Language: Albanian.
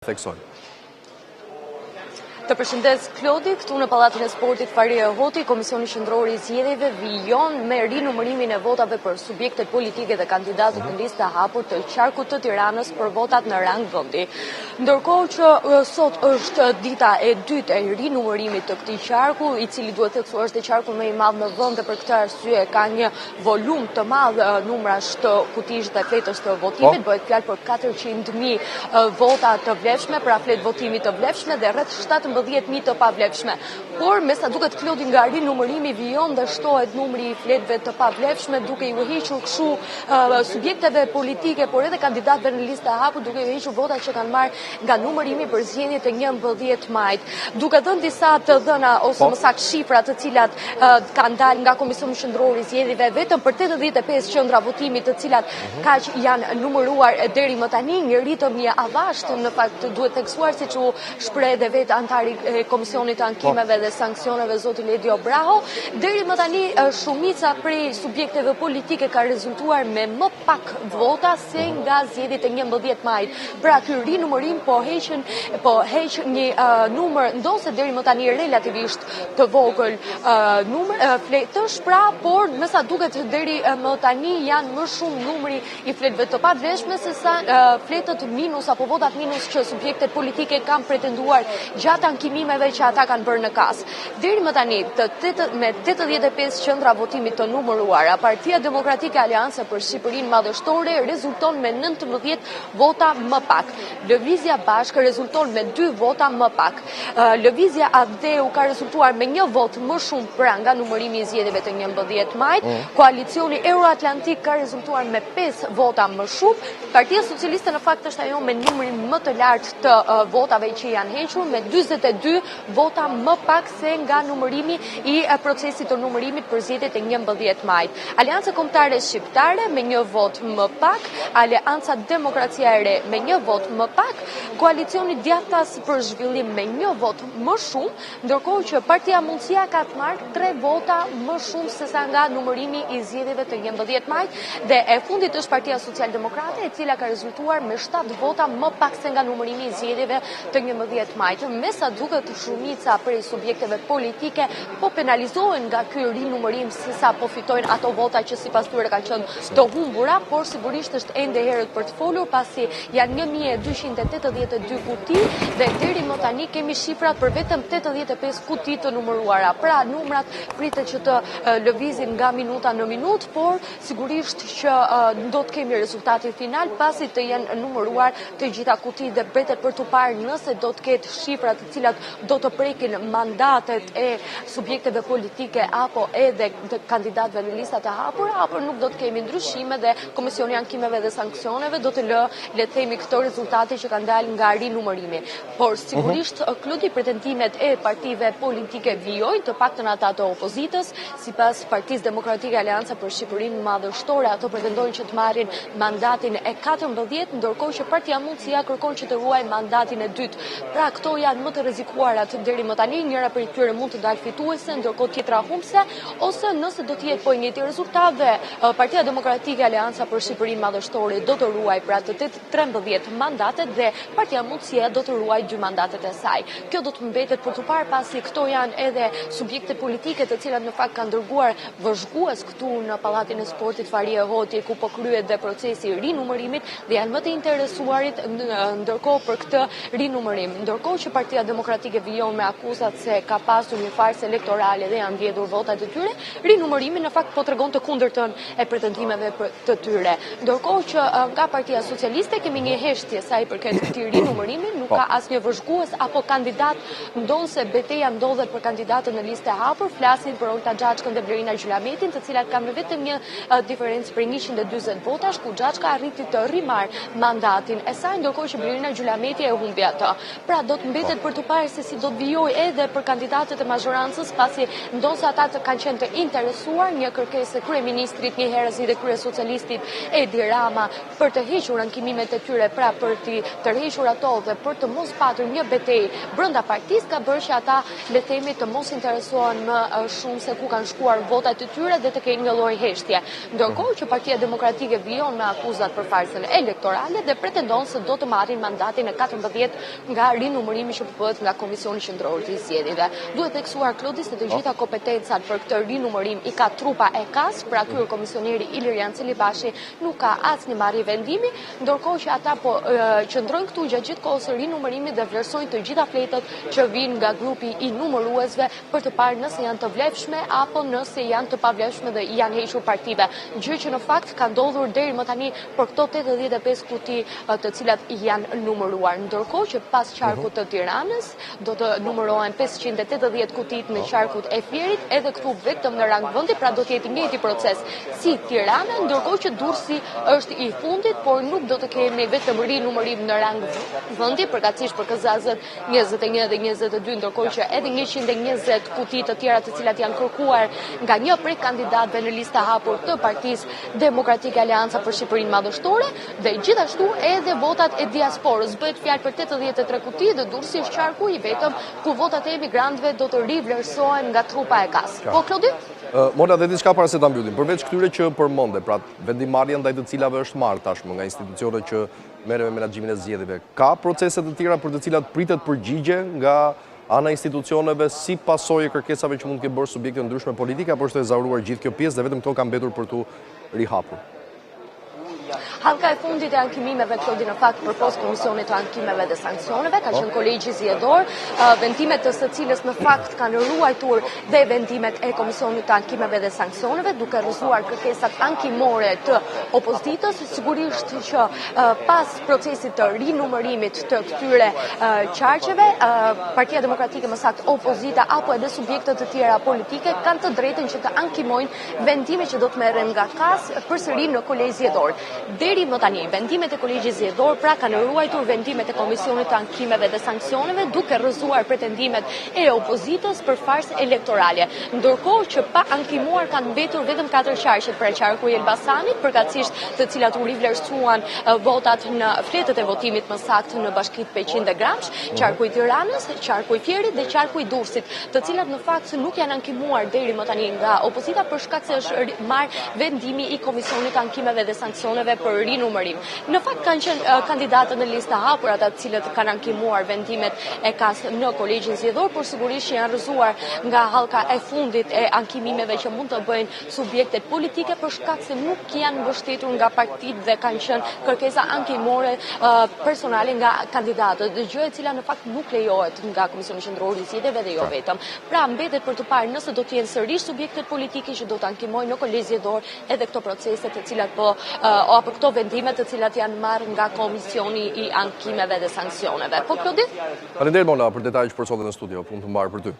Theksoj. Të përshëndes Klodi, këtu në Pallatin e Sportit Faria Hoti, Komisioni Qendror i Zgjedhjeve vijon me rinumërimin e votave për subjektet politike dhe kandidatët në listë të hapur të qarkut të Tiranës për votat në rang vendi. Ndërkohë që sot është dita e dytë e rinumërimit të këtij qarku, i cili duhet theksuar është qarku më i madh në vend dhe për këtë arsye ka një volum të madh numrash të kutijsh dhe fletës të votimit, bëhet fjalë për 400.000 vota të vlefshme, pra fletë votimi të vlefshme dhe rreth 17.000 të pavlefshme. Por, me sa duket Klodi nga rinumërimi vijon dhe shtohet numri i fletëve të pavlefshme, duke i hequr kështu subjekteve politike, por edhe kandidatëve në listë të hapur, duke i hequr votat që kanë marrë nga numërimi për zgjedhjet e 11 majit. Duke dhënë disa të dhëna ose më saktë shifra të cilat kanë dalë nga Komisioni Qendror i Zgjedhjeve, vetëm për 85 qendra votimi të cilat kaq janë numëruar deri më tani, një ritëm i avashtë në fakt duhet theksuar siç u shpreh edhe vetë antari e Komisionit të Ankimeve dhe Sanksioneve zoti Ledio Braho, deri më tani shumica prej subjekteve politike ka rezultuar me më pak vota se nga zgjedhjet e 11 majit. Pra ky rinumërim po heq një numër ndoshta deri më tani relativisht të vogël numër fletësh, pra por me sa duket deri më tani janë më shumë numri i fletëve të pavlefshme se sa fletët minus apo votat minus që subjektet politike kanë pretenduar gjatë ankimimeve që ata kanë bërë në kas. Deri më tani, me 85 qendra votimit të numëruara, Partia Demokratike Aleanca për Shqipërinë Madhështore rezulton me 19 vota më pak. Lëvizja Bashkë rezulton me 2 vota më pak. Lëvizja Avdeu ka rezultuar me 1 vot më shumë pra nga numërimi i zgjedhjeve të 11 majit. Koalicioni Euroatlantik ka rezultuar me 5 vota më shumë. Partia Socialiste në fakt është ajo me numrin më të lartë të votave që janë hequr, me 42 vota më pak se nga numërimi i procesit të numërimit për zgjedhjet e 11 majit. Aleanca Kombëtare Shqiptare me 1 vot më pak, Aleanca Demokracia e Re me 1 vot më pak, Koalicioni Djathtas për Zhvillim me 1 vot më shumë, ndërkohë që Partia Mundësia ka të marrë 3 vota më shumë se sa nga numërimi i zgjedhjeve të 11 majit, dhe e fundit është Partia Socialdemokrate, e cila ka rezultuar me 7 vota më pak se nga numërimi i zgjedhjeve të 11 majit. Me sa duket shumica prej subjekteve politike po penalizohen nga ky rinumërim se sa po fitojnë ato vota që sipas tyre kanë qenë të humbura, por sigurisht është ende herët për të folur pasi janë 1282 kuti dhe deri më tani kemi shifrat për vetëm 85 kuti të numëruara. Pra numrat pritet që të lëvizin nga minuta në minutë, por sigurisht që do të kemi rezultatin final pasi të jenë numëruar të gjitha kutitë dhe pritet për të parë nëse do të ketë shifra të cilat do të prekin mandatet e subjekteve politike apo edhe të kandidatëve në listat e hapura, apo nuk do të kemi ndryshime dhe Komisioni i Ankimeve dhe Sanksioneve do të le të themi këto rezultate që kanë dalë nga rinumërimi. Por sigurisht Klodi pretendimet e partive politike vijojnë, të paktën ata të opozitës, sipas Partisë Demokratike Aleanca për Shqipërinë Madhështore, ato pretendojnë që të marrin mandatin e 14, ndërkohë që Partia Mundësia kërkon që të ruajë mandatin e dytë. Pra këto janë më të rrezikuarat deri më tani, njëra prej tyre mund të dalë fituese, ndërkohë tjetra humbse, ose nëse do të jetë po njëjti rezultat dhe Partia Demokratike Aleanca për Shqipërinë Madhështore do të ruajë pra të 13 mandatet dhe Partia Mundësia do të ruajë 2 mandatet e saj. Kjo do të mbetet për të parë pasi këto janë edhe subjekte politike të cilat në fakt kanë dërguar vëzhgues këtu në Pallatin e Sportit Faria Hoti ku po kryhet dhe procesi i rinumërimit dhe janë më të interesuarit ndërkohë për këtë rinumërim. Ndërkohë që Partia Demokratike vijon me akuzat se ka pasur një farsë elektorale dhe janë mbledhur votat e tyre, rinumërimi në fakt po tregon të kundërtën e pretendimeve të tyre. Ndërkohë që nga Partia Socialiste kemi një heshtje sa i përket këtij rinumërimi, nuk ka asnjë vëzhgues apo kandidat, ndonse betejë ndodhet për kandidatët në listë e hapur, flasin për Olta Xhaxhkën dhe Blerina Gjylametin, të cilat kanë vetëm një diferencë për 140 votash, ku Xhaxhka arriti të rimarrë mandatin e saj, ndërkohë që Blerina Gjylameti e humbi atë. Pra do të mbetet për të parë se si do të vijoj edhe për kandidatët e majorancës, pasi ndoshta ata të kanë qenë të interesuar, një kërkesë e kryeministrit një herëzi dhe kryesocialistit Edi Rama për të hequr ankimimet e tyre, pra për të tërhequr ato dhe për të mos patur një betejë brenda partisë, ka bërë që ata le të themi të mos interesohen më shumë se ku kanë shkuar votat e tyre dhe të kenë një lloj heshtje. Ndërkohë që Partia Demokratike vijon me akuzat për farsën elektorale dhe pretendon se do të marrin mandatin e 14 nga rinumërimi që bëhet nga Komisioni Qendror i Zgjedhjeve. Duhet theksuar Klodi se të gjitha kompetencat për këtë rinumërim i ka trupa e KAS, pra ky komisioneri Ilirian Celibashi nuk ka asnjë marrje vendimi, ndërkohë që ata po qëndrojnë këtu gjatë gjithë kohës së rinumërimit dhe vlerësojnë të gjitha fletët që vijnë nga grupi i numëruesve për të parë nëse janë të vlefshme apo nëse janë të pavlefshme dhe janë hequr partive. Gjë që në fakt ka ndodhur deri më tani për këto 85 kuti të cilat janë numëruar. Ndërkohë që pas qarkut të Tiranës do të numërohen 580 kutit në qarkut e Fierit, edhe këtu vetëm në rang vendi, pra do të jetë njëjti proces si Tirana, ndërkohë që Durrësi është i fundit, por nuk do të kemi vetëm rinumërim në rang vendi, përgatësisht për KZ-t 21 dhe 22, ndërkohë që edhe 120 kuti të tjera të cilat janë kërkuar nga një prej kandidatëve në lista hapur të Partisë Demokratike Aleanca për Shqipërinë Madhështore dhe gjithashtu edhe votat e diasporës. Bëhet fjalë për 83 kuti dhe Durrësi është qarku i vetëm ku votat e emigrantëve do të rivlerësohen nga trupa e KAS. Po Klodi? Mona, dhe diçka para se ta mbyllim. Përveç këtyre që përmende, pra vendimarrja ndaj të cilave është marrë tashmë nga institucionet që merren me menaxhimin e zgjedhjeve, ka procese të tjera për të cilat pritet përgjigje nga ana institucioneve si pasojë kërkesave që mund të kenë bërë subjekte ndryshme politike, apo është e zauruar gjithë kjo pjesë dhe vetëm këto kanë mbetur për tu rihapur? Halka e fundit e ankimimeve Klodi në fakt përpos Komisionit të Ankimeve dhe Sanksioneve ka qenë kolegji zgjedhor, vendimet të së cilës në fakt kanë ruajtur dhe vendimet e Komisionit të Ankimeve dhe Sanksioneve, duke rrëzuar kërkesat ankimore të opozitës. Sigurisht që pas procesit të rinumërimit të këtyre qarqeve, Partia Demokratike, më saktë opozita apo edhe subjekte të tjera politike kanë të drejtën që të ankimojnë vendimet që do të merren nga KAS përsëri në kolegj zgjedhor. Deri më tani, vendimet e kolegjit zgjedhor pra kanë ruajtur vendimet e Komisionit të Ankimeve dhe Sanksioneve, duke rrëzuar pretendimet e opozitës për farsë elektorale. Ndërkohë që pa ankimuar kanë mbetur vetëm 4 qarqe, pra qarku i Elbasanit, përkatësisht të cilat u rivlerësuan votat në fletët e votimit më saktë në Bashkitë Peqin dhe Gramsh, qarku i Tiranës, qarku i Fierit dhe qarku i Durrësit, të cilat në fakt nuk janë ankimuar deri më tani nga opozita për shkak se është marrë vendimi i Komisionit të Ankimeve dhe Sanksioneve për rinumërim. Në fakt kanë qenë kandidatë në lista hapur ata të cilët kanë ankimuar vendimet e KAS në kolegjin zgjedhor, por sigurisht që janë rrëzuar nga hallka e fundit e ankimimeve që mund të bëjnë subjektet politike për shkak se nuk janë mbështetur nga partitë dhe kanë qenë kërkesa ankimore personale nga kandidatët, gjë e cila në fakt nuk lejohet nga Komisioni Qendror i Zgjedhjeve dhe jo vetëm. Pra mbetet për të parë nëse do të jenë sërish subjektet politike që do të ankimojnë në kolegj zgjedhor edhe këto procese të cilat apo këto vendimet të cilat janë marrë nga Komisioni i Ankimeve dhe Sanksioneve. Po Klodi? Faleminderit Mona për detajet që përsole në studio, punë të mbarë për ty.